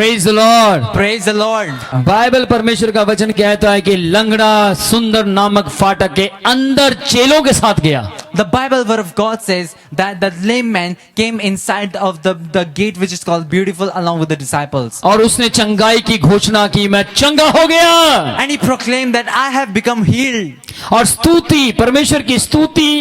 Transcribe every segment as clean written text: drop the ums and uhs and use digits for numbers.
Praise the Lord. Praise the Lord. Bible परमेश्वर का वचन कहता है कि लंगड़ा सुंदर नामक फाटक के अंदर चेलों के साथ गया। The Bible word of God says that the lame man came inside of the gate which is called Beautiful along with the disciples. और उसने चंगाई की घोषणा की, मैं चंगा हो गया। And he proclaimed that I have become healed. और स्तुति, परमेश्वर की स्तुति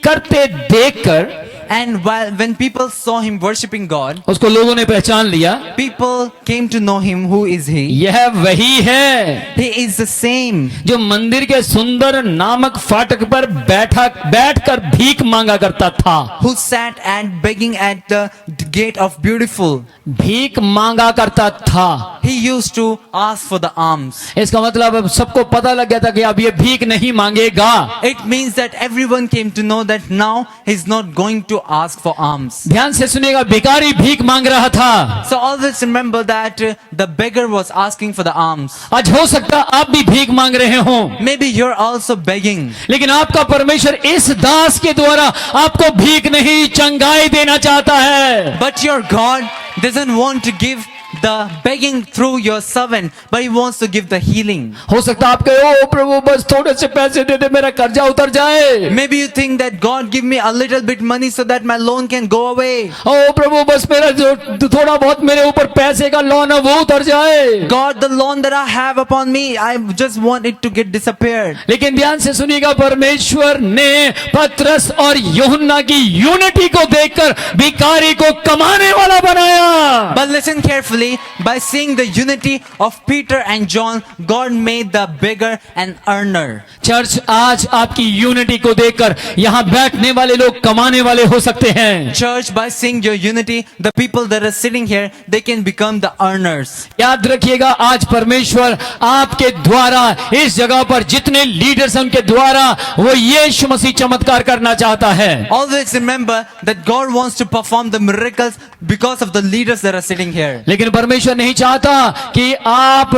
करते देखकर And when people saw him worshipping God, उसको लोगों ने पहचान लिया, people came to know him. Who is he? यह वही है He is the same जो मंदिर के सुंदर नामक फाटक पर बैठकर भीख मांगा करता था। who sat and begging at the gate of Beautiful. भीख मांगा करता था। He used to ask for the alms. इसका मतलब अब सबको पता लग गया था कि अब ये भीख नहीं मांगेगा। It means that everyone came to know that now he's not going to ask for alms. ध्यान से सुनिएगा, भिखारी भीख मांग रहा था। So always remember that the beggar was asking for the alms. आज हो सकता आप भी भीख मांग रहे हो, Maybe you're also begging. लेकिन आपका परमेश्वर इस दास के द्वारा आपको भीख नहीं चंगाई देना चाहता है। But your God doesn't want to give the begging through your servant, but he wants to give the healing. हो सकता आप कहे, ओ प्रभु बस थोड़े से पैसे दे दे, मेरा कर्जा उतर जाए। Maybe you think that God give me a little bit money so that my loan can go away. ओ प्रभु बस मेरा जो थोड़ा बहुत मेरे ऊपर पैसे का लोन है वो उतर जाए। God, the loan that I have upon me, I just want it to get disappeared. लेकिन ध्यान से सुनिएगा, परमेश्वर ने पतरस और यूहन्ना की यूनिटी को देखकर भिखारी को कमाने वाला बनाया। But listen carefully, by seeing the unity of Peter and John, God made the beggar an earner. Church, आज आपकी यूनिटी को देखकर यहाँ बैठने वाले लोग कमाने वाले हो सकते हैं। Church, by seeing your unity, the people that are sitting here, they can become the earners. याद रखिएगा, आज परमेश्वर आपके द्वारा इस जगह पर जितने लीडर्स हैं उनके द्वारा वो यीशु मसीह चमत्कार करना चाहता है। Always remember that God wants to perform the miracles because of the leaders that are sitting here. लेकिन परमेश्वर नहीं चाहता कि आप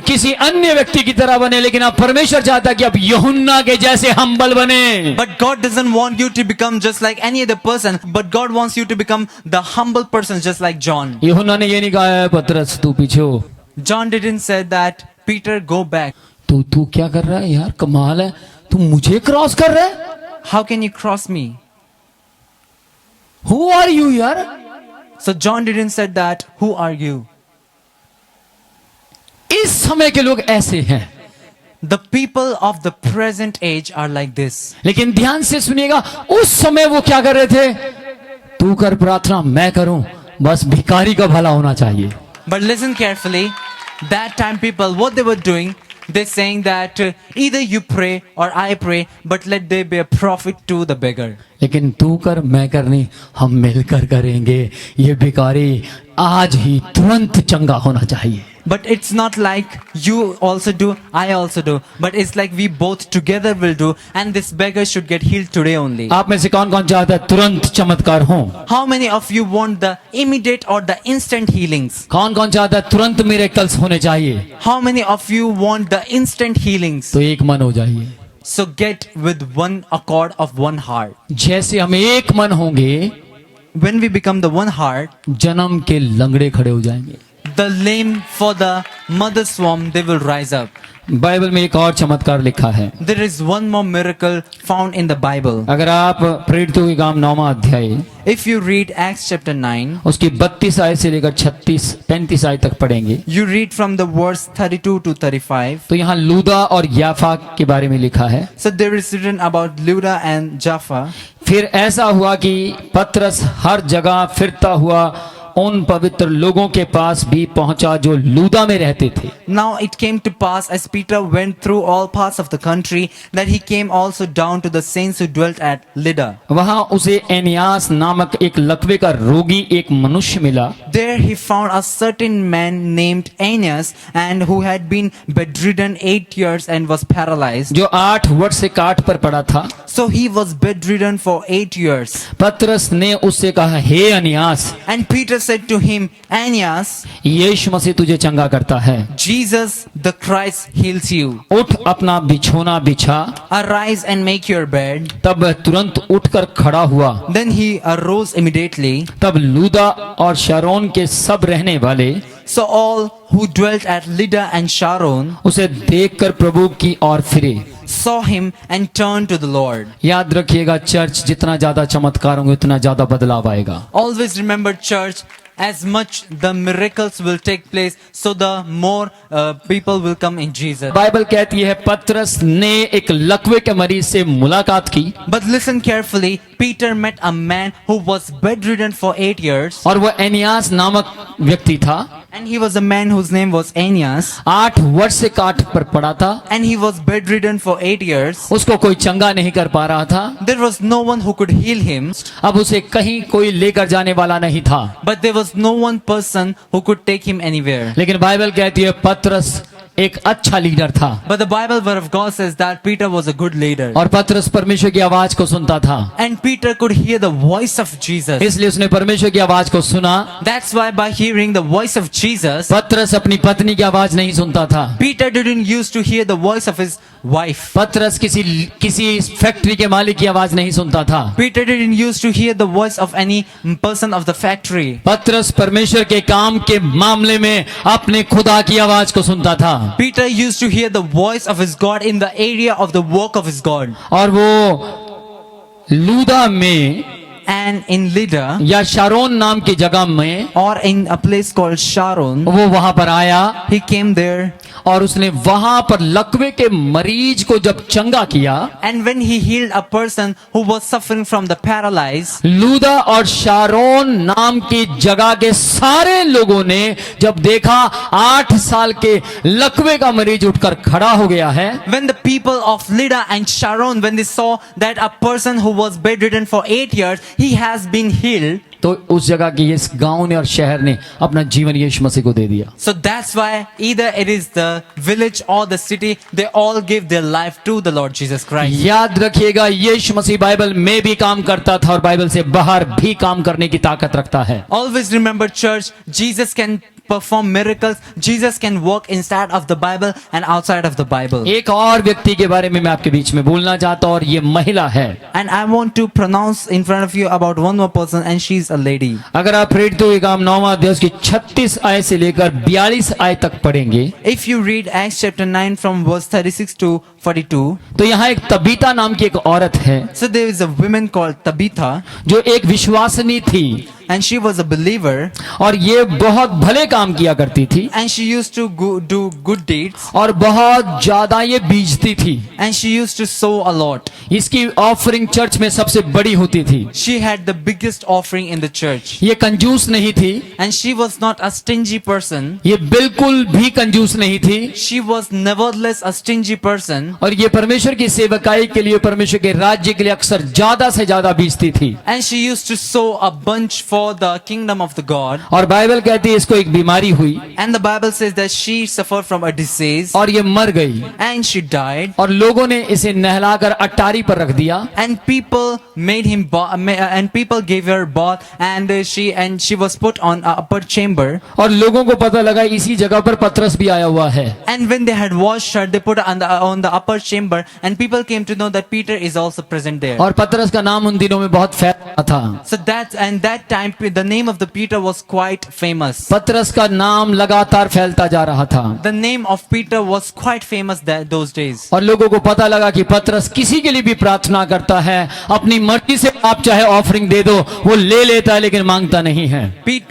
किसी अन्य व्यक्ति की तरह बने, लेकिन आप परमेश्वर चाहता कि आप यूहन्ना के जैसे हम्बल बने। But God doesn't want you to become just like any other person, but God wants you to become the humble person just like John. यूहन्ना ने ये नहीं कहा है, पतरस तू पीछे हो। John didn't say that, Peter, go back. तू क्या कर रहा है यार, कमाल है, तू मुझे क्रॉस कर रहा है। How can you cross me? Who are you यार? So John didn't say that, who are you? इस समय के लोग ऐसे हैं। The people of the present age are like this. लेकिन ध्यान से सुनिएगा, उस समय वो क्या कर रहे थे? तू कर प्रार्थना, मैं करूं, बस भिखारी का भला होना चाहिए। But listen carefully, that time people, what they were doing, they're saying that either you pray or I pray, but let there be a profit to the beggar. लेकिन तू कर मैं कर नहीं, हम मिलकर करेंगे। ये भिखारी आज ही तुरंत चंगा होना चाहिए। But it's not like you also do, I also do, but it's like we both together will do, and this beggar should get healed today only. आप में से कौन कौन चाहता है तुरंत चमत्कार हो? How many of you want the immediate or the instant healings? कौन कौन चाहता है तुरंत मिरेकल्स होने चाहिए? How many of you want the instant healings? तो एक मन हो जाइए। So get with one accord of one heart. जैसे हम एक मन होंगे, When we become the one heart, जन्म के लंगड़े खड़े हो जाएंगे। the lame for the mother's womb, they will rise up. Bible में एक और चमत्कार लिखा है। There is one more miracle found in the Bible. अगर आप प्रेरितों के काम 9वां अध्याय If you read Acts chapter 9, उसकी 32 आयत से लेकर 35 आयत तक पढ़ेंगे, you read from the verse 32 to 35. तो यहाँ लूदा और याफा के बारे में लिखा है। So there is written about Lydda and Jaffa. फिर ऐसा हुआ कि पतरस हर जगह फिरता हुआ उन पवित्र लोगों के पास भी पहुंचा जो लूदा में रहते थे। Now it came to pass as Peter went through all parts of the country that he came also down to the saints who dwelt at Lydda. वहां उसे एनियास नामक एक लकवे का रोगी एक मनुष्य मिला। There he found a certain man named Aeneas, and who had been bedridden 8 years and was paralyzed. जो 8 वर्ष से काठ पर पड़ा था। So he was bedridden for 8 years. पतरस ने उससे कहा, हे एनियास, And Peter said to him, Aeneas, यीशु मसीह तुझे चंगा करता है। Jesus the Christ heals you. उठ अपना बिछोना बिछा। Arise and make your bed. तब तुरंत उठकर खड़ा हुआ। Then he arose immediately. तब लूदा और शारोन के सब रहने वाले So all who dwelt at Lydda and Sharon उसे देखकर प्रभु की ओर फिरे। saw him and turned to the Lord. याद रखिएगा, चर्च जितना ज्यादा चमत्कार होंगे उतना ज्यादा बदलाव आएगा। Always remember, church, as much the miracles will take place, so the more people will come in Jesus. Bible कहती है पतरस ने एक लकवे के मरीज से मुलाकात की But listen carefully, Peter met a man who was bedridden for 8 years, और वह एनियास नामक व्यक्ति था। and he was a man whose name was Aeneas, 8 वर्ष से काठ पर पड़ा था। and he was bedridden for 8 years. उसको कोई चंगा नहीं कर पा रहा था। There was no one who could heal him, अब उसे कहीं कोई लेकर जाने वाला नहीं था। but there was no one person who could take him anywhere. लेकिन बाइबल कहती है पतरस एक अच्छा लीडर था But the Bible word of God says that Peter was a good leader. और पतरस परमेश्वर की आवाज को सुनता था, And Peter could hear the voice of Jesus. इसलिए उसने परमेश्वर की आवाज को सुना। That's why by hearing the voice of Jesus, पतरस अपनी पत्नी की आवाज नहीं सुनता था। Peter didn't used to hear the voice of his wife. पतरस किसी फैक्ट्री के मालिक की आवाज नहीं सुनता था। Peter didn't used to hear the voice of any person of the factory. पतरस परमेश्वर के काम के मामले में अपने खुदा की आवाज को सुनता था। Peter used to hear the voice of his God in the area of the work of his God. और वो लूदा में And in Lydda, या शारोन नाम की जगह में or in a place called Sharon, वो वहां पर आया he came there. और उसने वहां पर लकवे के मरीज को जब चंगा किया। And when he healed a person who was suffering from the paralyzed, लूदा और शारोन नाम की जगह के सारे लोगों ने जब देखा 8 साल के लकवे का मरीज उठकर खड़ा हो गया है, when the people of Lydda and Sharon, when they saw that a person who was bedridden for 8 years, he has been healed. तो उस जगह की इस गांव ने और शहर ने अपना जीवन यीशु मसीह को दे दिया। So that's why either it is the village or the city, they all give their life to the Lord Jesus Christ. याद रखिएगा, यीशु मसीह बाइबल में भी काम करता था और बाइबल से बाहर भी काम करने की ताकत रखता है। Always remember, church, Jesus can perform miracles. Jesus can work inside of the Bible and outside of the Bible. एक और व्यक्ति के बारे में मैं आपके बीच में बोलना चाहता हूं और ये महिला है। And I want to pronounce in front of you about one more person, and she's a lady. अगर आप प्रेरितों के काम 9वां अध्याय की 36 आयत से लेकर 42 आयत तक पढ़ेंगे If you read Acts chapter 9 from verse 36 to 42, तो यहाँ एक तबीता नाम की एक औरत है so there is a woman called Tabitha, जो एक विश्वासनी थी and she was a believer, और ये बहुत भले काम किया करती थी and she used to do good deeds, और बहुत ज्यादा ये बीजती थी। and she used to sow a lot. इसकी ऑफरिंग चर्च में सबसे बड़ी होती थी। She had the biggest offering in the church, ये कंजूस नहीं थी, and she was not a stingy person. ये बिल्कुल भी कंजूस नहीं थी, She was nevertheless a stingy person, और ये परमेश्वर की सेवकाई के लिए, परमेश्वर के राज्य के लिए अक्सर ज्यादा से ज्यादा बीजती थी। and she used to sow a bunch for the kingdom of the God. और बाइबल कहती है इसको एक बीमारी हुई And the Bible says that she suffered from a disease, और ये मर गई, and she died. और लोगों ने इसे नहलाकर अटारी पर रख दिया And people made him and people gave her bath, and she was put on a upper chamber. और लोगों को पता लगा इसी जगह पर पतरस भी आया हुआ है। And when they had washed her, they put her on the upper chamber, and people came to know that Peter is also present there. और पतरस का नाम उन दिनों में बहुत फैला था। So that time the name of the Peter was quite famous. पतरस का नाम लगातार फैलता जा रहा था The name of Peter was quite famous those days. और लोगों को पता लगा कि पतरस किसी के लिए भी प्रार्थना करता है, अपनी मर्जी से आप चाहे ऑफरिंग दे दो, वो ले लेता है लेकिन मांगता नहीं है।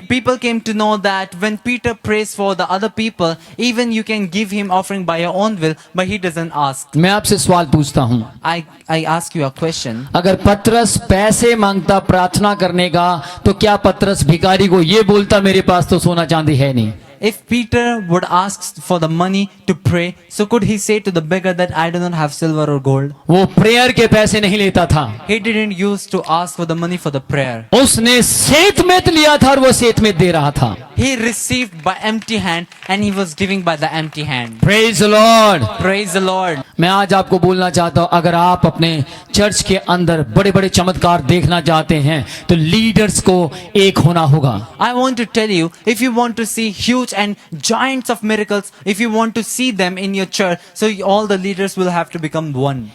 People came to know that when Peter prays for the other people, even you can give him offering by your own will, but he doesn't ask. मैं आपसे सवाल पूछता हूँ, I ask you a question. अगर पतरस पैसे मांगता प्रार्थना करने का, तो क्या पतरस भिखारी को ये बोलता मेरे पास तो सोना चांदी है नहीं? If Peter would ask for the money to pray, so could he say to the beggar that I do not have silver or gold? वो प्रेयर के पैसे नहीं लेता था, He didn't use to ask for the money for the prayer. उसने सेतमेत लिया था और वो सेतमेत दे रहा था। He received by empty hand, and he was giving by the empty hand. Praise the Lord. Praise the Lord. मैं आज आपको बोलना चाहता हूं, अगर आप अपने चर्च के अंदर बड़े बड़े चमत्कार देखना चाहते हैं तो लीडर्स को एक होना होगा। I want to tell you, if you want to see huge and giants of miracles, if you want to see them in your church, so all the leaders will have to become one.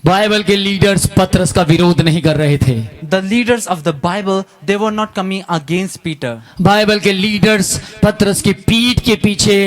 Bible के leaders पतरस का विरोध नहीं कर रहे थे। The leaders of the Bible, they were not coming against Peter. Bible के leaders पतरस की पीठ के पीछे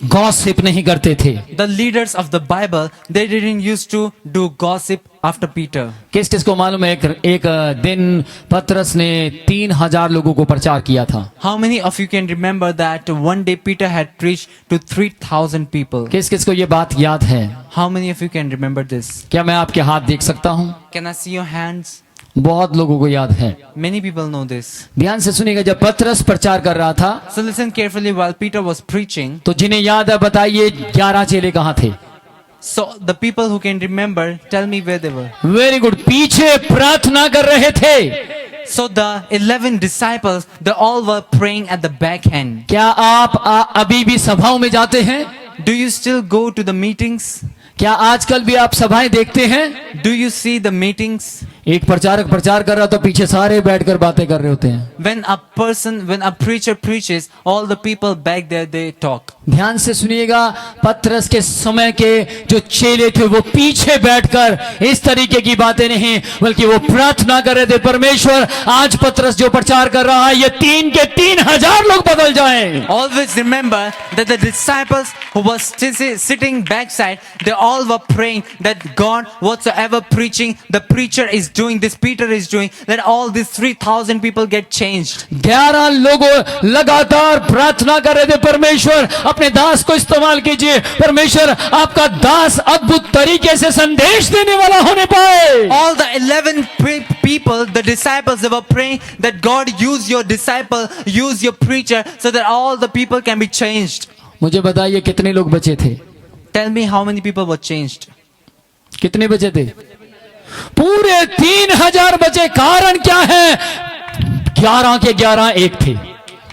गॉसिप नहीं करते थे। The leaders of the Bible, they didn't used to do gossip after Peter. किस किस को मालूम है एक दिन पतरस ने 3000 लोगों को प्रचार किया था। How many of you can remember that one day Peter had preached to 3,000 people? किस किस को ये बात याद है? How many of you can remember this? क्या मैं आपके हाथ देख सकता हूँ? Can I see your hands? बहुत लोगों को याद है। Many people know this. ध्यान से सुनिएगा, जब पतरस प्रचार कर रहा था So listen carefully while Peter was preaching. तो जिन्हें याद है बताइए 11 चेले कहाँ थे? So the people who can remember, tell me where they were. Very good, पीछे प्रार्थना कर रहे थे। So the 11 disciples, they all were praying at the back end. क्या आप अभी भी सभाओं में जाते हैं? Do you still go to the meetings? क्या आजकल भी आप सभाएं देखते हैं? Do you see the meetings? एक प्रचारक प्रचार कर रहा तो पीछे सारे बैठकर बातें कर रहे होते हैं। When a preacher preaches, all the people back there, they talk. ध्यान से सुनिएगा, पतरस के समय के जो चेले थे वो पीछे बैठकर इस तरीके की बातें नहीं बल्कि वो प्रार्थना कर रहे थे, परमेश्वर आज पतरस जो प्रचार कर रहा है ये 3,000 लोग बदल जाएं। Always remember that the disciples who were sitting backside, they all were praying that God, whatsoever preaching the preacher is doing, this Peter is doing, that all these 3,000 people get changed. 11 लोग लगातार प्रार्थना कर रहे थे, परमेश्वर अपने दास को इस्तेमाल कीजिए, परमेश्वर आपका दास अद्भुत तरीके से संदेश देने वाला होने पाए। All the 11 people, the disciples, they were praying that God use your disciple, use your preacher, so that all the people can be changed. मुझे बताइए कितने लोग बचे थे? Tell me how many people were changed. कितने बचे थे? पूरे 3,000 बचे। कारण क्या है? 11 के 11 एक थे।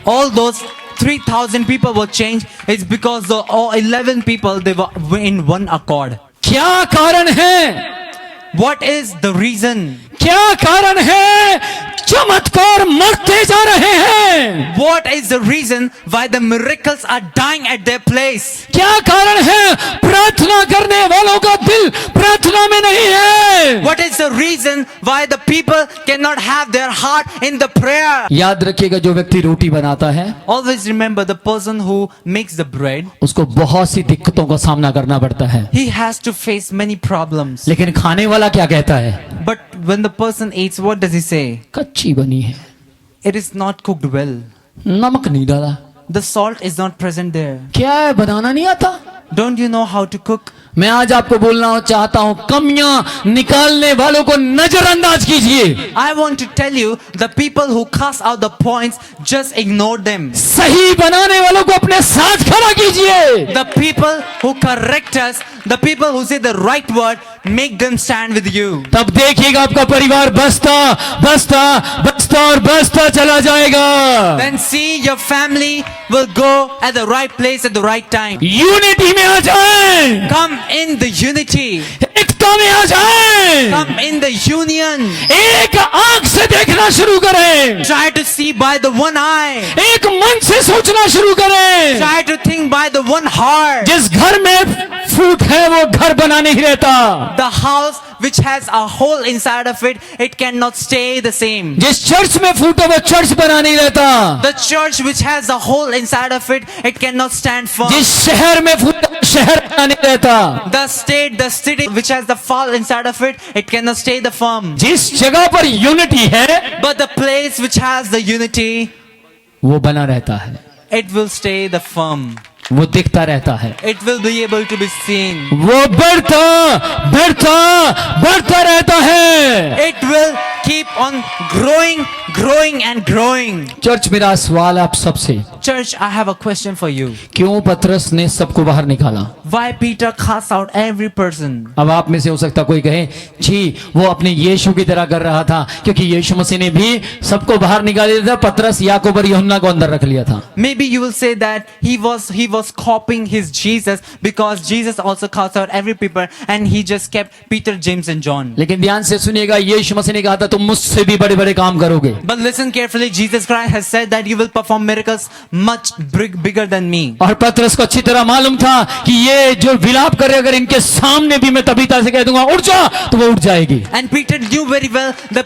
All those 3,000 people were changed is because the all 11 people, they were in one accord. क्या कारण है? What is the reason? क्या कारण है? चमत्कार मरते जा रहे हैं। What is the reason why the miracles are dying at their place? क्या कारण है? प्रार्थना करने वालों का दिल प्रार्थना में नहीं है। What is the reason why the people cannot have their heart in the prayer? याद रखिएगा, जो व्यक्ति रोटी बनाता है Always remember the person who makes the bread, उसको बहुत सी दिक्कतों का सामना करना पड़ता है, he has to face many problems. लेकिन खाने वाला क्या कहता है? But when the person eats, what does he say? कच्ची बनी है, It is not cooked well. नमक नहीं डाला। The salt is not present there. क्या है? बनाना नहीं आता। Don't you know how to cook? मैं आज आपको बोलना चाहता हूं, कमियां निकालने वालों को नजरअंदाज कीजिए। I want to tell you, the people who cast out the points, just ignore them. सही बनाने वालों को अपने साथ खड़ा कीजिए। The people who correct us, the people who say the right word, make them stand with you. तब देखिएगा आपका परिवार बसता बसता बसता और बसता चला जाएगा। Then see your family will go at the right place at the right time. Unity में आ जाए, Come in the unity. एकता में आ जाए, Come in the union. एक आंख से देखना शुरू करें, Try to see by the one eye. एक मन से सोचना शुरू करें। Try to think by the one heart. जिस घर में फूट है वो घर बना नहीं रहता। The house which has a hole inside of it, it cannot stay the same. जिस चर्च में फूट है वो चर्च बना नहीं रहता। The church which has a hole inside of it, it cannot stand firm. जिस शहर में फूट है वो शहर बना नहीं रहता। The city which has the fall inside of it, it cannot stay the firm. जिस जगह पर यूनिटी है But the place which has the unity, वो बना रहता है, it will stay the firm. वो दिखता रहता है, It will be able to be seen. वो बढ़ता बढ़ता बढ़ता रहता है। It will keep on growing and growing. Church, मेरा सवाल आप सबसे, Church, I have a question for you. क्यों पतरस ने सबको बाहर निकाला? Why Peter cast out every person? अब आप में से हो सकता कोई कहे, जी वो अपने यीशु की तरह कर रहा था, क्योंकि यीशु मसीह ने भी सबको बाहर निकाल दिया था, पतरस याकूब और यूहन्ना को अंदर रख लिया था। Maybe you will say that he was copying his Jesus, because Jesus also cast out every people and he just kept Peter, James and John. लेकिन ध्यान से सुनिएगा, यीशु मसीह ने कहा था तुम मुझसे भी बड़े बड़े काम करोगे। But listen carefully, Jesus Christ has said that you will perform miracles much bigger than me. और पतरस को अच्छी तरह मालूम था कि ये जो विलाप करे अगर इनके सामने भी मैं तबीता से कह दूंगा उठ जा तो वो उठ जाएगी। And Peter knew very well the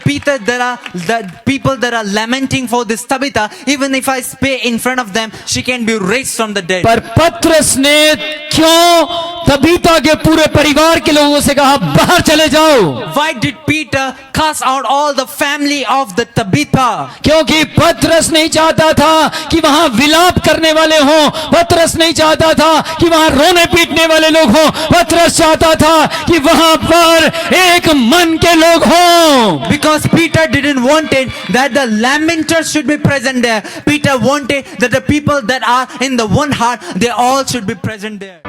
people that are lamenting for this Tabitha, even if I spay in front of them, she can be raised from the dead. पर पतरस ने क्यों तबीता के पूरे परिवार के लोगों से कहा बाहर चले जाओ? Why did Peter cast out all the family of the Tabitha? क्योंकि पतरस नहीं चाहता था कि वहां विलाप करने वाले हों, पतरस नहीं चाहता था कि वहां रोने पीटने वाले लोग हों, पतरस चाहता था कि वहां पर एक मन के लोग हों। Because Peter didn't want it that the lamenters should be present there. Peter wanted that the people that are in the one heart, they all should be present there.